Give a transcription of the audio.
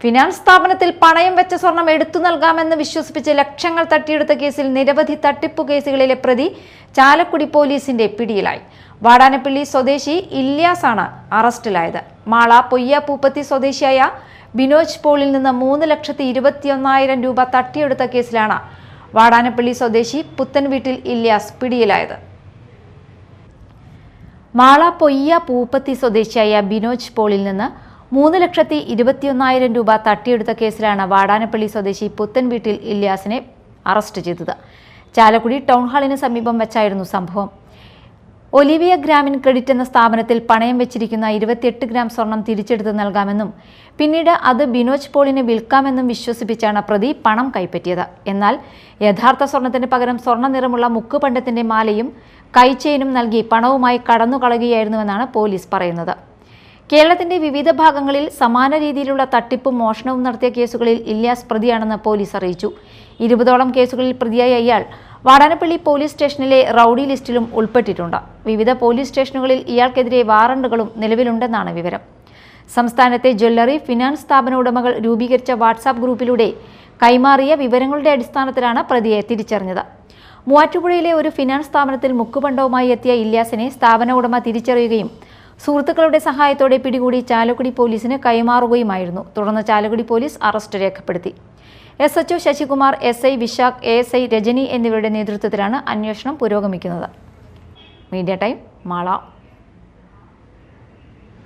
Finance സ്ഥാപനത്തിൽ പണയം വെച്ച സ്വർണം എടുത്തു നൽകാമെന്ന് വിശ്വസിപ്പിച്ച് ലക്ഷങ്ങൾ തട്ടിയെടുത്ത കേസിൽ നിരവധി തട്ടിപ്പു കേസുകളിലെ പ്രതി ചാലക്കുടി പോലീസിന്റെ പിടിയിലായി. വാടാനപ്പള്ളി സ്വദേശി ഇല്യാസാണ് അറസ്റ്റിലായത്. മാള പൊയ്യ പൂപ്പത്തി സ്വദേശിയായ ബിനോജ് പോളിൽ നിന്ന് 3,21,000 രൂപ തട്ടിയെടുത്ത കേസിലാണ് വാടാനപ്പള്ളി സ്വദേശി പുത്തൻവീട്ടിൽ ഇല്യാസ് പിടിയിലായത്. മാള പൊയ്യ പൂപ്പത്തി സ്വദേശിയായ ബിനോജ് പോളിൽ നിന്ന് 3,21,000 രൂപ തട്ടിയെടുത്ത കേസിലാണ് വാടാനപ്പള്ളി സ്വദേശി പുത്തൻവീട്ടിൽ ഇല്യാസിനെ അറസ്റ്റ് ചെയ്തത്. ചാലക്കുടി ടൗൺ ഹാളിന് സമീപം വെച്ചായിരുന്നു സംഭവം. ഒലിവിയ ഗ്രാമീൺ ക്രെഡിറ്റ് എന്ന സ്ഥാപനത്തിൽ പണയം വെച്ചിരിക്കുന്ന 28 ഗ്രാം സ്വർണം തിരിച്ചെടുത്ത് നൽകാമെന്നും പിന്നീട് അത് ബിനോജ് പോളിനെ വിൽക്കാമെന്നും വിശ്വസിപ്പിച്ചാണ് പ്രതി പണം കൈപ്പറ്റിയത്. എന്നാൽ യഥാർത്ഥ സ്വർണത്തിന് പകരം സ്വർണ്ണ നിറമുള്ള മുക്കുപണ്ടത്തിന്റെ മാലയും കൈച്ചെയിനും നൽകി പണവുമായി കടന്നുകളയുകയായിരുന്നുവെന്നാണ് പോലീസ് പറയുന്നത്. കേരളത്തിന്റെ വിവിധ ഭാഗങ്ങളിൽ സമാന രീതിയിലുള്ള തട്ടിപ്പും മോഷണവും നടത്തിയ കേസുകളിൽ ഇല്യാസ് പ്രതിയാണെന്ന് പോലീസ് അറിയിച്ചു. 20ഓളം കേസുകളിൽ പ്രതിയായ ഇയാൾ വാടാനപ്പള്ളി പോലീസ് സ്റ്റേഷനിലെ റൌഡി ലിസ്റ്റിലും ഉൾപ്പെട്ടിട്ടുണ്ട്. വിവിധ പോലീസ് സ്റ്റേഷനുകളിൽ ഇയാൾക്കെതിരെ വാറണ്ടുകളും നിലവിലുണ്ടെന്നാണ് വിവരം. സംസ്ഥാനത്തെ ജ്വല്ലറി, ഫിനാൻസ് സ്ഥാപന ഉടമകൾ രൂപീകരിച്ച വാട്സാപ്പ് ഗ്രൂപ്പിലൂടെ കൈമാറിയ വിവരങ്ങളുടെ അടിസ്ഥാനത്തിലാണ് പ്രതിയെ തിരിച്ചറിഞ്ഞത്. മൂവാറ്റുപുഴയിലെ ഒരു ഫിനാൻസ് സ്ഥാപനത്തിൽ മുക്കുപണ്ടവുമായി എത്തിയ ഇല്യാസിനെ സ്ഥാപന ഉടമ തിരിച്ചറിയുകയും സുഹൃത്തുക്കളുടെ സഹായത്തോടെ പിടികൂടി ചാലക്കുടി പോലീസിന് കൈമാറുകയുമായിരുന്നു. തുടർന്ന് ചാലക്കുടി പോലീസ് അറസ്റ്റ് രേഖപ്പെടുത്തി. SHO Sasikumar, SI Vishakh, ASI Rajani എന്നിവരുടെ നേതൃത്വത്തിലാണ് അന്വേഷണം പുരോഗമിക്കുന്നത്. Media time, Mala.